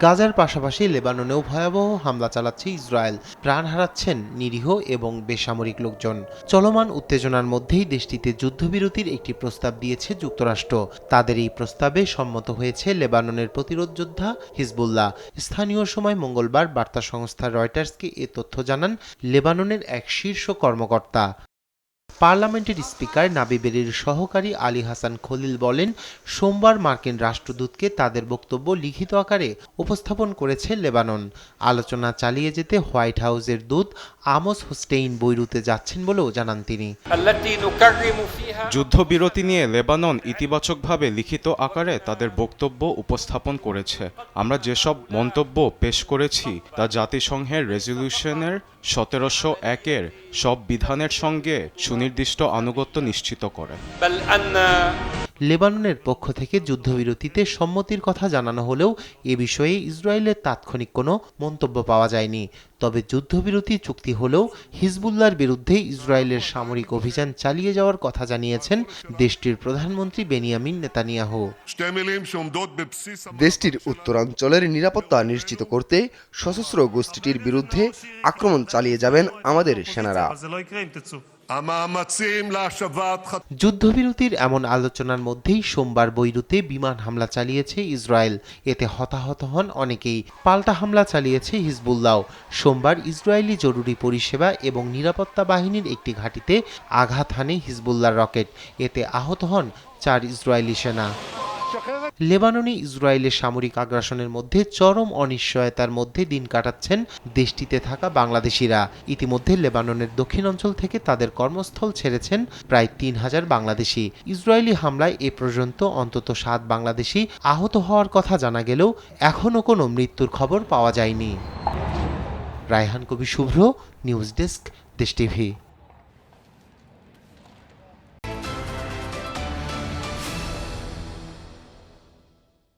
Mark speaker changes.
Speaker 1: গাজার পাশাপাশি লেবাননেও ভয়াবহ হামলা চালাচ্ছে ইসরায়েল। প্রাণ হারাচ্ছেন নিরীহ এবং বেসামরিক লোকজন। চলমান উত্তেজনার মধ্যেই দেশটিতে যুদ্ধবিরতির একটি প্রস্তাব দিয়েছে যুক্তরাষ্ট্র। তাদের এই প্রস্তাবে সম্মত হয়েছে লেবাননের প্রতিরোধ যোদ্ধা হিজবুল্লাহ। স্থানীয় সময় মঙ্গলবার বার্তা সংস্থা রয়টার্সকে এ তথ্য জানান লেবাননের এক শীর্ষ কর্মকর্তা। পার্লামেন্টের স্পিকার নাবি বেরির সহকারী আলী হাসান খলিল বলেন, সোমবার মার্কিন রাষ্ট্রদূতকে তাদের বক্তব্য লিখিত আকারে উপস্থাপন করেছে লেবানন। আলোচনা চালিয়ে যেতে হোয়াইট হাউসের দূত আমোস হোস্টেইন বৈরুতে যাচ্ছেন বলেও জানান তিনি।
Speaker 2: যুদ্ধবিরতি নিয়ে লেবানন ইতিবাচকভাবে লিখিত আকারে তাদের বক্তব্য উপস্থাপন করেছে। আমরা যেসব মন্তব্য পেশ করেছি তা জাতিসংঘের রেজলিউশনের 1701-এর সব বিধানের সঙ্গে সুনির্দিষ্ট আনুগত্য নিশ্চিত করে।
Speaker 1: লেবাননের পক্ষ থেকে যুদ্ধবিরতিতে সম্মতির কথা জানানো হলেও এ বিষয়ে ইসরায়েলের তাৎক্ষণিক কোনো মন্তব্য পাওয়া যায়নি। তবে যুদ্ধবিরতি চুক্তি হলেও হিজবুল্লাহর বিরুদ্ধে ইসরায়েলের সামরিক অভিযান চালিয়ে যাওয়ার কথা জানিয়েছেন দেশটির প্রধানমন্ত্রী বেনিয়ামিন নেতানিয়াহু।
Speaker 3: দেশটির উত্তরাঞ্চলের নিরাপত্তা নিশ্চিত করতে সশস্ত্র গোষ্ঠীটির বিরুদ্ধে আক্রমণ চালিয়ে যাবেন আমাদের সেনারা।
Speaker 1: যুদ্ধবিরতির এমন আলোচনার মধ্যেই সোমবার বৈরুতে বিমান হামলা চালিয়েছে ইসরায়েল। এতে হতাহত হন অনেকেই। পাল্টা হামলা চালিয়েছে হিজবুল্লাহ। সোমবার ইসরায়েলি জরুরি পরিষেবা এবং নিরাপত্তা বাহিনীর একটি ঘাঁটিতে আঘাত হানে হিজবুল্লাহর রকেট। এতে আহত হন 4 ইসরায়েলি সেনা। লেবাননে ইসরায়েলের সামরিক আগ্রাসনের মধ্যে চরম অনিশ্চয়তার মধ্যে দিন কাটাচ্ছেন দেশটিতে থাকা বাংলাদেশিরা। ইতিমধ্যে লেবাননের দক্ষিণ অঞ্চল থেকে তাদের কর্মস্থল ছেড়েছেন প্রায় 3000 বাংলাদেশি। ইসরায়েলি হামলায় এ পর্যন্ত অন্তত 7 বাংলাদেশি আহত হওয়ার কথা জানা গেলেও এখনও কোনো মৃত্যুর খবর পাওয়া যায়নি। রায়হান কবি শুভ্র, নিউজ ডেস্ক, দেশ টিভি।